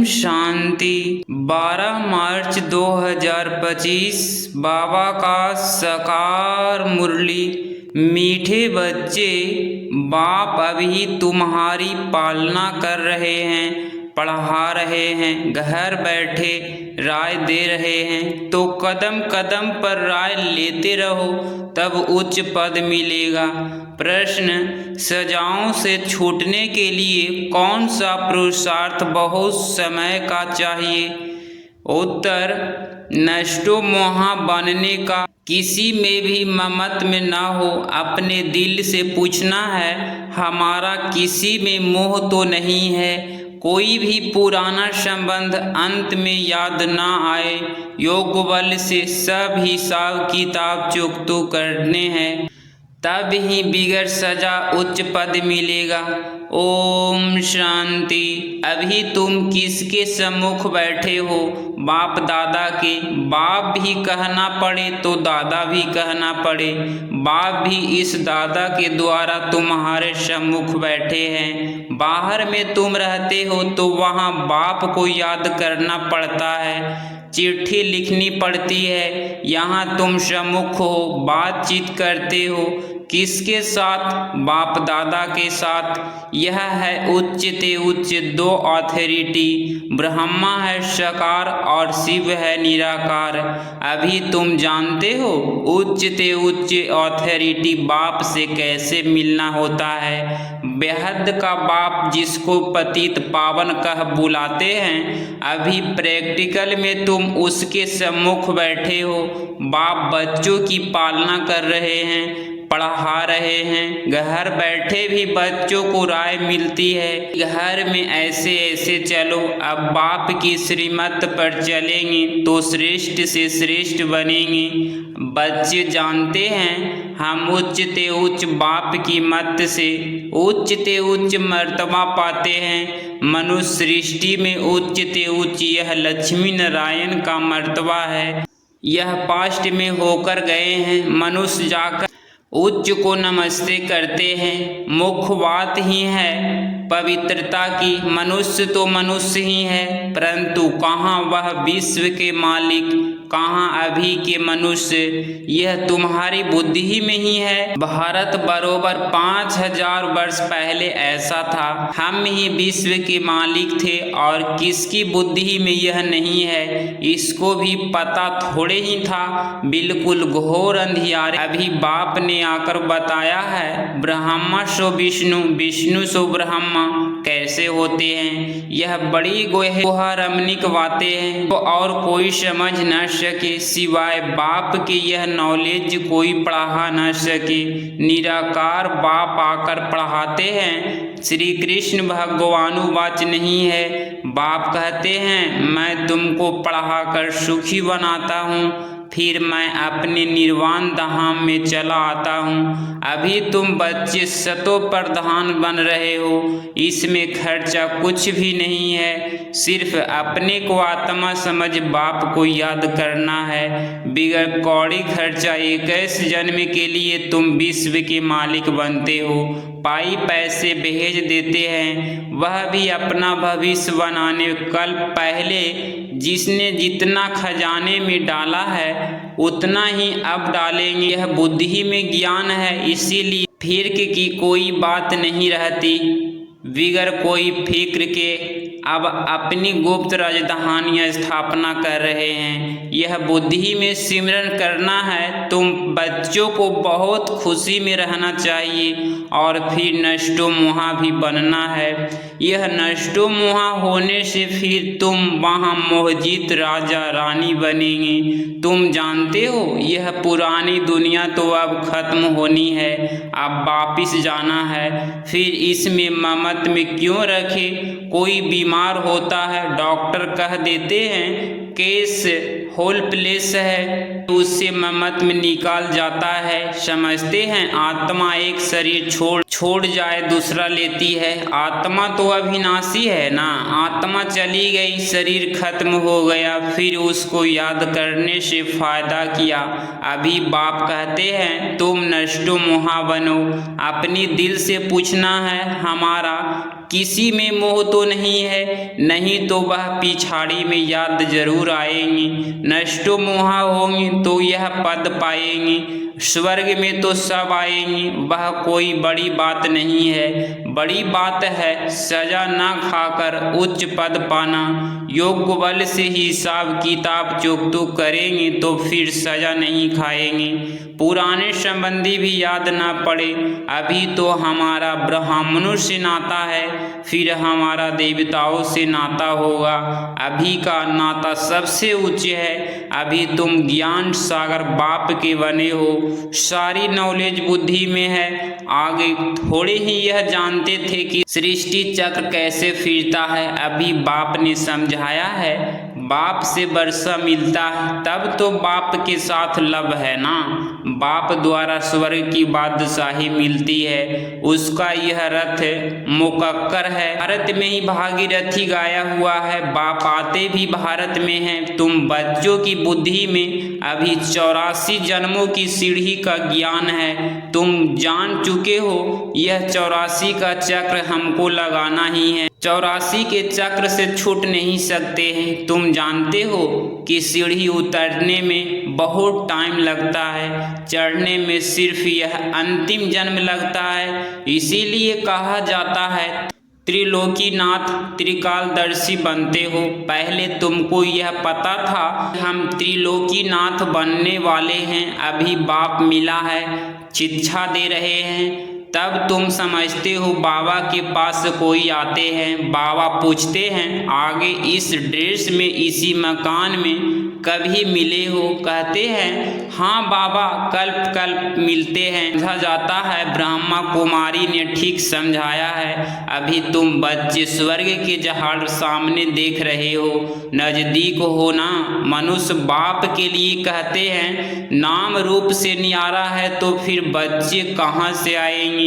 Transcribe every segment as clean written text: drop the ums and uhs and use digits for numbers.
शांति। 12 मार्च 2025 बाबा का साकार मुरली। मीठे बच्चे, बाप अभी तुम्हारी पालना कर रहे हैं, पढ़ा रहे हैं, घर बैठे राय दे रहे हैं, तो कदम कदम पर राय लेते रहो, तब उच्च पद मिलेगा। प्रश्न: सजाओं से छूटने के लिए कौन सा पुरुषार्थ बहुत समय का चाहिए? उत्तर: नष्टो मोहा बनने का। किसी में भी ममत्व में ना हो, अपने दिल से पूछना है, हमारा किसी में मोह तो नहीं है। कोई भी पुराना संबंध अंत में याद ना आए। योग बल से सब हिसाब किताब चुकतो करने हैं, तब ही बिगड़ सजा उच्च पद मिलेगा। ओम शांति। अभी तुम किसके सम्मुख बैठे हो? बाप दादा के। बाप भी कहना पड़े तो दादा भी कहना पड़े। बाप भी इस दादा के द्वारा तुम्हारे सम्मुख बैठे हैं। बाहर में तुम रहते हो तो वहाँ बाप को याद करना पड़ता है, चिट्ठी लिखनी पड़ती है। यहाँ तुम सम्मुख हो, बातचीत करते हो। किसके साथ? बाप दादा के साथ। यह है उच्च ते उच्च दो अथॉरिटी। ब्रह्मा है साकार और शिव है निराकार। अभी तुम जानते हो उच्च ते उच्च अथॉरिटी बाप से कैसे मिलना होता है। बेहद का बाप जिसको पतित पावन कह बुलाते हैं, अभी प्रैक्टिकल में तुम उसके सम्मुख बैठे हो। बाप बच्चों की पालना कर रहे हैं, पढ़ा रहे हैं। घर बैठे भी बच्चों को राय मिलती है, घर में ऐसे ऐसे चलो। अब बाप की श्रीमत पर चलेंगे तो श्रेष्ठ से श्रेष्ठ बनेंगे। बच्चे जानते हैं हम उच्च ते उच्च बाप की मत से उच्च ते उच्च मर्तबा पाते हैं। मनुष्य सृष्टि में उच्च ते उच्च यह लक्ष्मी नारायण का मर्तबा है। यह पास्ट में होकर गए हैं। मनुष्य जाकर उच्च को नमस्ते करते हैं। मुख्य बात ही है पवित्रता की। मनुष्य तो मनुष्य ही है, परंतु कहाँ वह विश्व के मालिक, कहाँ अभी के मनुष्य? यह तुम्हारी बुद्धि ही में ही है। भारत बरोबर 5000 वर्ष पहले ऐसा था, हम ही विश्व के मालिक थे और किसकी बुद्धि में यह नहीं है, इसको भी पता थोड़े ही था। बिल्कुल घोर अंधियारे। अभी बाप ने आकर बताया है, ब्रह्मा सो विष्णु, विष्णु सो ब्रह्मा कैसे होते हैं। यह बड़ी गोहारमणिक बातें हैं तो और कोई समझ न सके, सिवाय बाप के यह नॉलेज कोई पढ़ा न सके। निराकार बाप आकर पढ़ाते हैं। श्री कृष्ण भगवानुवाच नहीं है। बाप कहते हैं, मैं तुमको पढ़ाकर सुखी बनाता हूँ, फिर मैं अपने निर्वाण धाम में चला आता हूँ। अभी तुम बच्चे सतो प्रधान बन रहे हो, इसमें खर्चा कुछ भी नहीं है। सिर्फ अपने को आत्मा समझ बाप को याद करना है। बिगड़ कौड़ी खर्चा 21 जन्म के लिए तुम विश्व के मालिक बनते हो। पाई पैसे भेज देते हैं, वह भी अपना भविष्य बनाने। कल पहले जिसने जितना खजाने में डाला है उतना ही अब डालेंगे। यह बुद्धि में ज्ञान है, इसीलिए फिक्र की कोई बात नहीं रहती। बिगर कोई फिक्र के अब अपनी गुप्त राजधानी स्थापना कर रहे हैं। यह बुद्धि में सिमरन करना है। तुम बच्चों को बहुत खुशी में रहना चाहिए और फिर नष्टो मोहा भी बनना है। यह नष्टो मोहा होने से फिर तुम वहाँ मोहजित राजा रानी बनेंगे। तुम जानते हो यह पुरानी दुनिया तो अब खत्म होनी है, अब वापिस जाना है। फिर इसमें ममत में क्यों रखे? कोई बीमार होता है, डॉक्टर कह देते हैं केस होपलेस है, उससे ममत में निकाल जाता है। समझते हैं आत्मा एक शरीर छोड़ जाए दूसरा लेती है। आत्मा तो अविनाशी है ना। आत्मा चली गई, शरीर खत्म हो गया, फिर उसको याद करने से फायदा किया। अभी बाप कहते हैं तुम नष्टो मोहा बनो। अपनी दिल से पूछना है, हमारा किसी में मोह तो नहीं है, नहीं तो वह पिछाड़ी में याद जरूर आएंगी। नष्टो मोहा होंगी तो यह पद पाएंगी, स्वर्ग में तो सब आएंगी, वह कोई बड़ी बात नहीं है। बड़ी बात है सजा ना खाकर उच्च पद पाना। योग्य बल से हिसाब किताब चुकतो करेंगे तो फिर सजा नहीं खाएंगे। पुराने संबंधी भी याद ना पड़े, अभी तो हमारा ब्राह्मणों से नाता है, फिर हमारा देवताओं से नाता होगा। अभी का नाता सबसे उच्च है। अभी तुम ज्ञान सागर बाप के बने हो, सारी नॉलेज बुद्धि में है। आगे थोड़े ही यह जानते थे कि सृष्टि चक्र कैसे फिरता है, अभी बाप ने समझाया है। बाप से वर्षा मिलता है तब तो बाप के साथ लब है ना। बाप द्वारा स्वर्ग की बादशाही मिलती है, उसका यह रथ मुकक्कर है। भारत में ही भागीरथी गाया हुआ है, बाप आते भी भारत में हैं। तुम बच्चों की बुद्धि में अभी 84 जन्मों की सीढ़ी का ज्ञान है। तुम जान चुके हो यह 84 का चक्र हमको लगाना ही है। 84 के चक्र से छूट नहीं सकते हैं। तुम जानते हो कि सीढ़ी उतरने में बहुत टाइम लगता है, चढ़ने में सिर्फ यह अंतिम जन्म लगता है। इसीलिए कहा जाता है त्रिलोकीनाथ त्रिकालदर्शी बनते हो। पहले तुमको यह पता था हम त्रिलोकीनाथ बनने वाले हैं, अभी बाप मिला है, शिक्षा दे रहे हैं, तब तुम समझते हो। बाबा के पास कोई आते हैं, बाबा पूछते हैं आगे इस ड्रेस में इसी मकान में कभी मिले हो? कहते हैं हाँ बाबा कल्प कल्प मिलते हैं। समझा जाता है ब्रह्मा कुमारी ने ठीक समझाया है। अभी तुम बच्चे स्वर्ग के जहाड़ सामने देख रहे हो, नजदीक हो ना। मनुष्य बाप के लिए कहते हैं नाम रूप से न्यारा है तो फिर बच्चे कहाँ से आएंगे?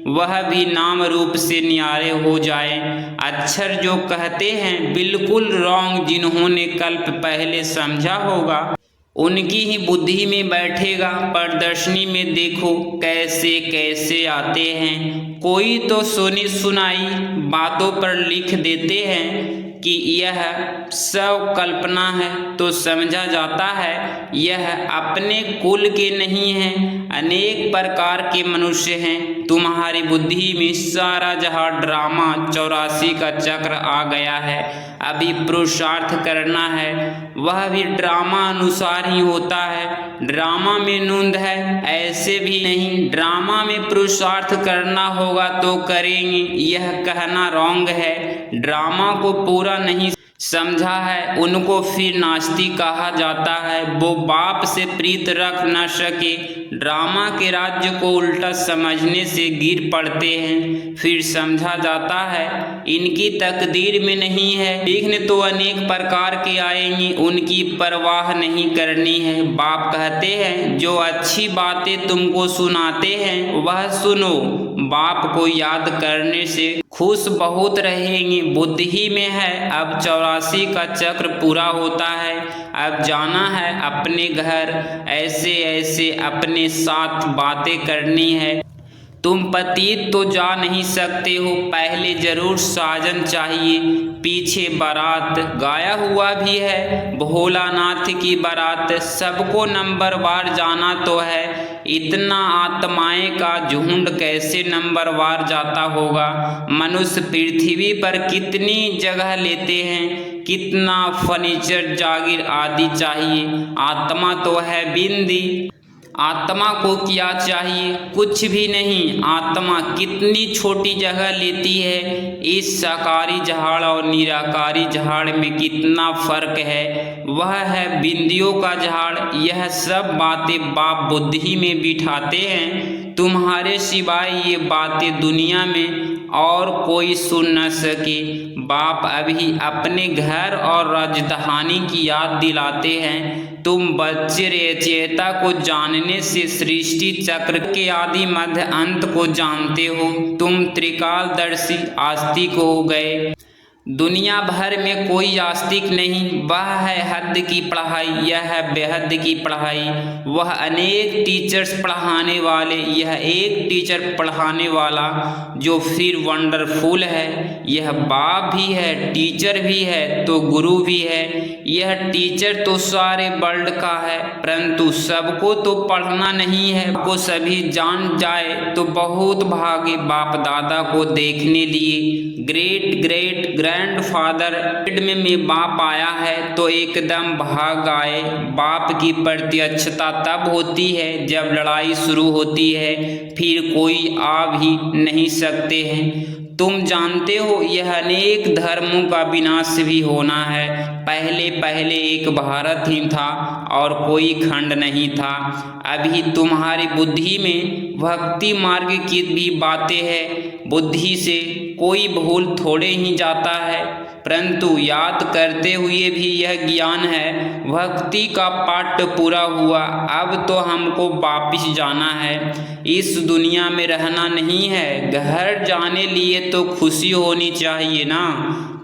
वह भी नाम रूप से न्यारे हो जाए। अक्षर जो कहते हैं बिल्कुल रॉन्ग, जिन्होंने कल्प पहले समझा होगा उनकी ही बुद्धि में बैठेगा। प्रदर्शनी में देखो कैसे कैसे आते हैं। कोई तो सुनी सुनाई बातों पर लिख देते हैं कि यह सब कल्पना है, तो समझा जाता है यह अपने कुल के नहीं हैं, अनेक प्रकार के मनुष्य हैं। तुम्हारी बुद्धि में सारा जहाँ ड्रामा 84 का चक्र आ गया है। अभी पुरुषार्थ करना है, वह भी ड्रामा अनुसार ही होता है। ड्रामा में नूंद है ऐसे भी नहीं, ड्रामा में पुरुषार्थ करना होगा तो करेंगे, यह कहना रॉन्ग है। ड्रामा को पूरा नहीं समझा है उनको फिर नास्तिक कहा जाता है। वो बाप से प्रीत रख न सके, ड्रामा के राज्य को उल्टा समझने से गिर पड़ते हैं। फिर समझा जाता है इनकी तकदीर में नहीं है। विघ्न तो अनेक प्रकार के आएंगे, उनकी परवाह नहीं करनी है। बाप कहते हैं जो अच्छी बातें तुमको सुनाते हैं वह सुनो। बाप को याद करने से खुश बहुत रहेंगे। बुद्धि में है अब 84 का चक्र पूरा होता है, अब जाना है अपने घर, ऐसे ऐसे अपने साथ बातें करनी है। तुम पतित तो जा नहीं सकते हो, पहले जरूर साजन चाहिए। पीछे बारात गाया हुआ भी है, भोलानाथ की बारात, सबको नंबरवार जाना तो है। इतना आत्माएं का झुंड कैसे नंबरवार जाता होगा? मनुष्य पृथ्वी पर कितनी जगह लेते हैं, कितना फर्नीचर जागीर आदि चाहिए। आत्मा तो है बिंदी, आत्मा को क्या चाहिए? कुछ भी नहीं। आत्मा कितनी छोटी जगह लेती है। इस साकारी जहाड़ और निराकारी जहाड़ में कितना फर्क है, वह है बिंदियों का झाड़। यह सब बातें बाप बुद्धि में बिठाते हैं, तुम्हारे सिवाय ये बातें दुनिया में और कोई सुन न सके। बाप अभी अपने घर और राजधानी की याद दिलाते हैं। तुम बच्चे रचयिता को जानने से सृष्टि चक्र के आदि मध्य अंत को जानते हो। तुम त्रिकालदर्शी आस्तिक हो गए। दुनिया भर में कोई आस्तिक नहीं, वह है हद की पढ़ाई, यह है बेहद की पढ़ाई। वह अनेक टीचर्स पढ़ाने वाले, यह एक टीचर पढ़ाने वाला, जो फिर वंडरफुल है। यह बाप भी है, टीचर भी है, तो गुरु भी है। यह टीचर तो सारे वर्ल्ड का है, परंतु सबको तो पढ़ना नहीं है। को सभी जान जाए तो बहुत भागे बाप दादा को देखने लिए। ग्रेट ग्रेट ग्रैंडफादर में बाप आया है तो एकदम भाग आए। बाप की प्रत्यक्षता तब होती है जब लड़ाई शुरू होती है, फिर कोई आ भी नहीं सकते हैं। तुम जानते हो यह अनेक धर्मों का विनाश भी होना है। पहले पहले एक भारत ही था और कोई खंड नहीं था। अभी तुम्हारी बुद्धि में भक्ति मार्ग की भी बातें हैं। बुद्धि से कोई भूल थोड़े ही जाता है, परंतु याद करते हुए भी यह ज्ञान है। भक्ति का पाठ पूरा हुआ, अब तो हमको वापिस जाना है। इस दुनिया में रहना नहीं है। घर जाने लिए तो खुशी होनी चाहिए ना।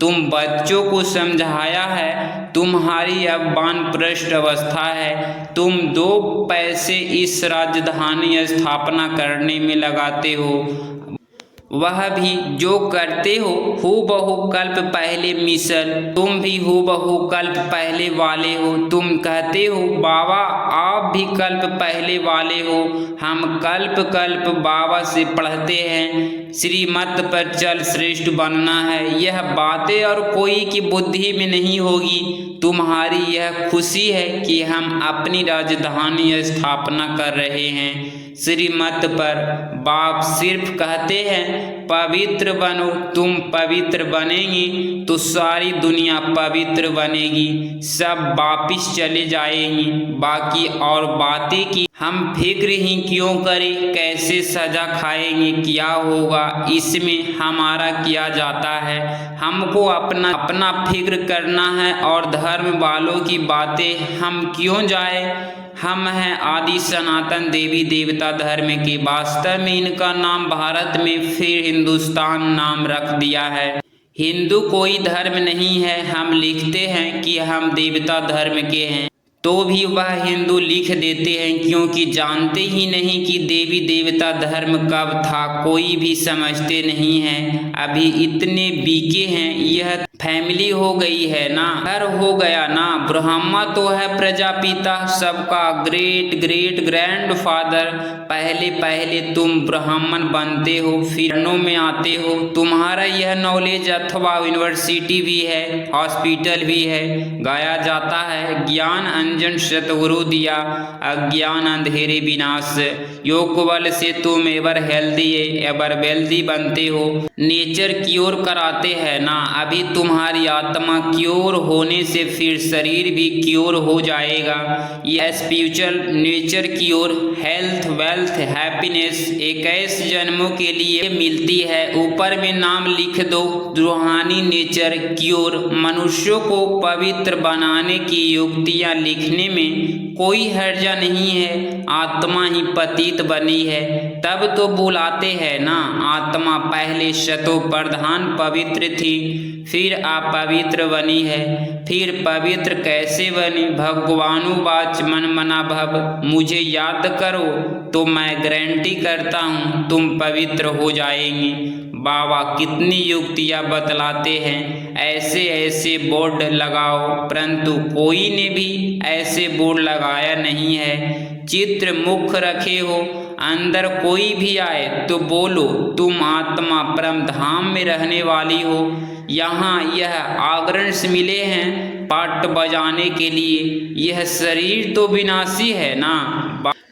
तुम बच्चों को समझाया है, तुम्हारी अब वानप्रस्थ अवस्था है। तुम 2 पैसे इस राजधानी स्थापना करने में लगाते हो, वह भी जो करते हो हूबहू कल्प पहले मिसल। तुम भी हूबहू कल्प पहले वाले हो। तुम कहते हो बाबा आप भी कल्प पहले वाले हो। हम कल्प कल्प बाबा से पढ़ते हैं, श्रीमत पर चल श्रेष्ठ बनना है। यह बातें और कोई की बुद्धि में नहीं होगी। तुम्हारी यह खुशी है कि हम अपनी राजधानी स्थापना कर रहे हैं। श्रीमत पर बाप सिर्फ कहते हैं पवित्र बनो। तुम पवित्र बनेंगे तो सारी दुनिया पवित्र बनेगी, सब वापिस चले जाएंगी। बाकी और बातें की हम फिक्र ही क्यों करें, कैसे सजा खाएंगे, क्या होगा, इसमें हमारा किया जाता है। हमको अपना फिक्र करना है और धर्म वालों की बातें हम क्यों जाए। हम हैं आदि सनातन देवी देवता धर्म के। वास्तव में इनका नाम भारत में फिर हिंदुस्तान नाम रख दिया है। हिंदू कोई धर्म नहीं है। हम लिखते हैं कि हम देवता धर्म के हैं, तो भी वह हिंदू लिख देते हैं, क्योंकि जानते ही नहीं कि देवी देवता धर्म कब था। कोई भी समझते नहीं है। अभी इतने बीके हैं, यह फैमिली हो गई है ना, घर हो गया ना। ब्रह्मा तो है प्रजापिता, सबका ग्रेट ग्रेट ग्रैंडफादर। पहले पहले तुम ब्राह्मण बनते हो, फिर में आते हो। तुम्हारा यह नॉलेज अथवा यूनिवर्सिटी भी है, हॉस्पिटल भी है। गाया जाता है ज्ञान अंजन सतगुरु दिया, अज्ञान अंधेरे विनाश। योग बल से तुम एवर हेल्दी एवर वेल्दी बनते हो। नेचर क्योर कराते हैं ना। अभी तुम्हारी आत्मा क्योर होने से फिर शरीर भी क्योर हो जाएगा। यह spiritual nature cure, health wealth happiness 21 जन्मों के लिए मिलती है। ऊपर में नाम लिख दो, रूहानी नेचर क्योर। मनुष्यों को पवित्र बनाने की युक्तियाँ लिखने में कोई हर्जा नहीं है। आत्मा ही पतित बनी है, तब तो बुलाते हैं ना। आत्मा पहले शतो प्रधान पवित्र थी, फिर अपवित्र बनी है। फिर पवित्र कैसे बनी। भगवानुवाच मन मना भव। मुझे याद करो तो मैं गारंटी करता हूँ तुम पवित्र हो जाएंगे। बाबा कितनी युक्तियाँ बतलाते हैं, ऐसे ऐसे बोर्ड लगाओ, परंतु कोई ने भी ऐसे बोर्ड लगाया नहीं है। चित्र मुख रखे हो, अंदर कोई भी आए तो बोलो तुम आत्मा परम धाम में रहने वाली हो। यहाँ यह आगरण मिले हैं पाट बजाने के लिए। यह शरीर तो विनाशी है ना।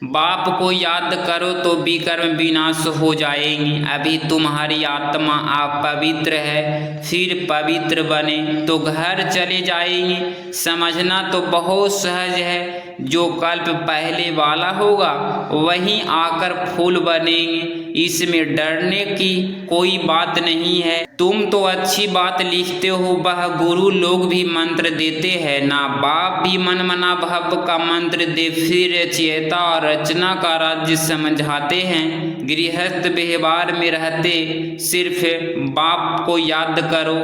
बाप को याद करो तो विकर्म विनाश हो जाएंगी। अभी तुम्हारी आत्मा आप पवित्र है, फिर पवित्र बने तो घर चले जाएंगे। समझना तो बहुत सहज है। जो कल्प पहले वाला होगा वहीं आकर फूल बनेंगे। इसमें डरने की कोई बात नहीं है। तुम तो अच्छी बात लिखते हो, वह गुरु लोग भी मंत्र देते हैं ना। बाप भी मन मना भव का मंत्र दे, फिर रचयिता और रचना का राज्य समझाते हैं। गृहस्थ व्यवहार में रहते सिर्फ बाप को याद करो।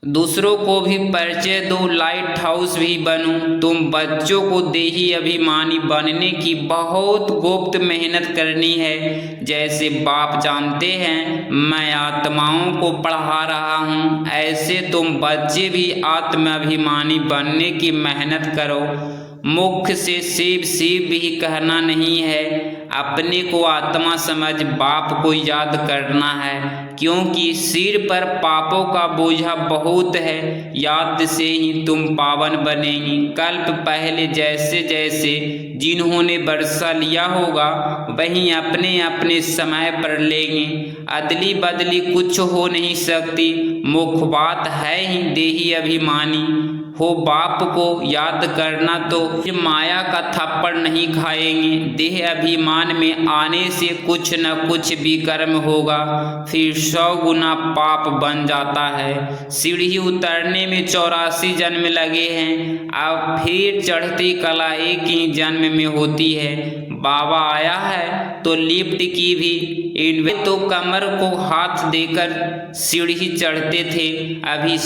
दूसरों को भी परिचय दो, लाइट हाउस भी बनूं। तुम बच्चों को देही अभिमानी बनने की बहुत गुप्त मेहनत करनी है। जैसे बाप जानते हैं मैं आत्माओं को पढ़ा रहा हूँ, ऐसे तुम बच्चे भी आत्माभिमानी बनने की मेहनत करो। मुख से शिव शिव भी कहना नहीं है, अपने को आत्मा समझ बाप को याद करना है, क्योंकि सिर पर पापों का बोझा बहुत है। याद से ही तुम पावन बनेंगी। कल्प पहले जैसे जैसे जिन्होंने वर्षा लिया होगा वहीं अपने अपने समय पर लेंगे। अदली बदली कुछ हो नहीं सकती। मुख्य बात है ही देही अभिमानी हो बाप को याद करना, तो फिर माया का थप्पड़ नहीं खाएंगे। देह अभिमान में आने से कुछ न कुछ विकर्म होगा, फिर 100 गुना पाप बन जाता है। सीढ़ी उतरने में 84 जन्म लगे हैं, अब फिर चढ़ती कला एक ही जन्म में होती है। बाबा आया है तो लिफ्ट की भी इनवे तो कमर को हाथ देकर सीढ़ी चढ़ते थे, अभी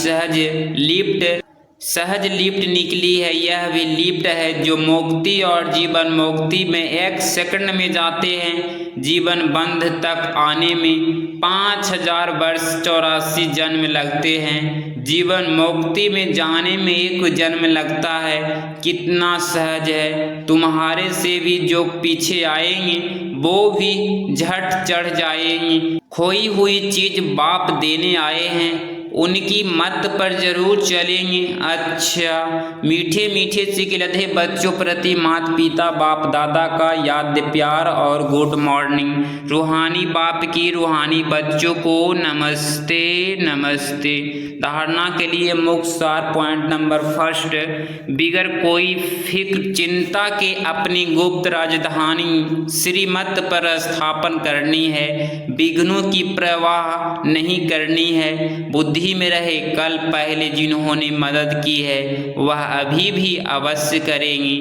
सहज लिफ्ट निकली है। यह भी लिफ्ट है जो मुक्ति और जीवन मुक्ति में 1 सेकंड में जाते हैं। जीवन बंध तक आने में 5000 वर्ष 84 जन्म लगते हैं। जीवन मुक्ति में जाने में 1 जन्म लगता है। कितना सहज है। तुम्हारे से भी जो पीछे आएंगे वो भी झट चढ़ जाएंगे। खोई हुई चीज बाप देने आए हैं, उनकी मत पर जरूर चलेंगे। अच्छा, मीठे मीठे सिकलधे बच्चों प्रति माता पिता बाप दादा का याद प्यार और गुड मॉर्निंग। रूहानी बाप की रूहानी बच्चों को नमस्ते नमस्ते। धारणा के लिए मुख्य सार पॉइंट नंबर 1, बिगर कोई फिक्र चिंता के अपनी गुप्त राजधानी श्रीमत पर स्थापन करनी है। विघ्नों की प्रवाह नहीं करनी है। बुद्धि में रहे कल पहले जिन्होंने मदद की है वह अभी भी अवश्य करेंगी।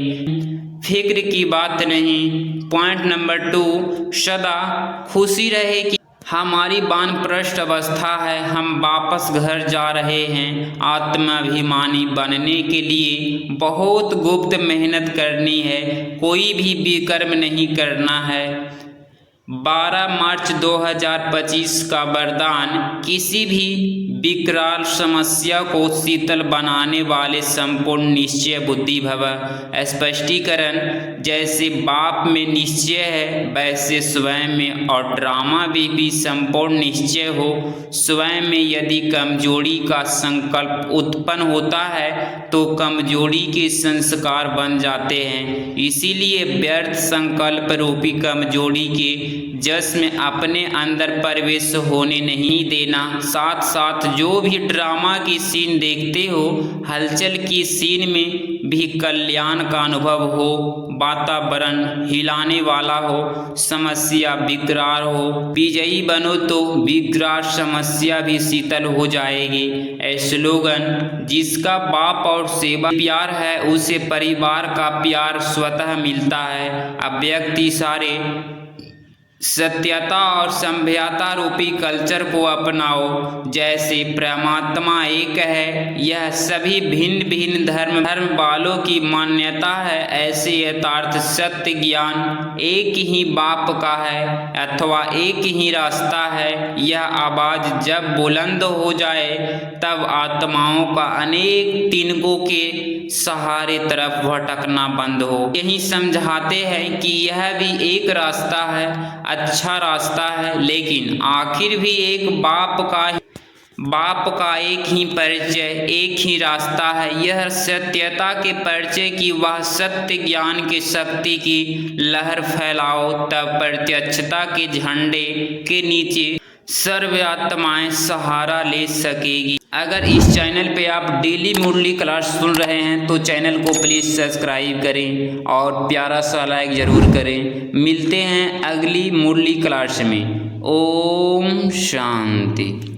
फिक्र की बात नहीं। पॉइंट नंबर 2, सदा खुशी रहे कि हमारी वानप्रस्थ अवस्था है, हम वापस घर जा रहे हैं। आत्माभिमानी बनने के लिए बहुत गुप्त मेहनत करनी है, कोई भी विकर्म नहीं करना है। 12 मार्च 2025 का वरदान, किसी भी विकराल समस्या को शीतल बनाने वाले संपूर्ण निश्चय बुद्धि भव। स्पष्टीकरण, जैसे बाप में निश्चय है वैसे स्वयं में और ड्रामा भी संपूर्ण निश्चय हो। स्वयं में यदि कमजोरी का संकल्प उत्पन्न होता है तो कमजोरी के संस्कार बन जाते हैं। इसीलिए व्यर्थ संकल्प रूपी कमजोरी के जस में अपने अंदर प्रवेश होने नहीं देना। साथ साथ जो भी ड्रामा की सीन देखते हो, हलचल की सीन में भी कल्याण का अनुभव हो, वातावरण हिलाने वाला हो, समस्या विकराल हो, विजयी बनो तो विकराल समस्या भी शीतल हो जाएगी। स्लोगन, जिसका बाप और सेवा प्यार है उसे परिवार का प्यार स्वतः मिलता है। अब व्यक्ति सारे सत्यता और सभ्यता रूपी कल्चर को अपनाओ। जैसे परमात्मा एक है, यह सभी भिन्न भिन्न धर्म वालों की मान्यता है, ऐसे यथार्थ सत्य ज्ञान एक ही बाप का है अथवा एक ही रास्ता है। यह आवाज जब बुलंद हो जाए तब आत्माओं का अनेक तिनकों के सहारे तरफ भटकना बंद हो। यही समझाते हैं कि यह भी एक रास्ता है, अच्छा रास्ता है, लेकिन आखिर भी एक बाप का एक ही परिचय, एक ही रास्ता है। यह सत्यता के परिचय की वह सत्य ज्ञान की शक्ति की लहर फैलाओ, तब प्रत्यक्षता के झंडे के नीचे सर्व आत्माएं सहारा ले सकेगी। अगर इस चैनल पे आप डेली मुरली क्लास सुन रहे हैं तो चैनल को प्लीज़ सब्सक्राइब करें और प्यारा सा लाइक ज़रूर करें। मिलते हैं अगली मुरली क्लास में। ओम शांति।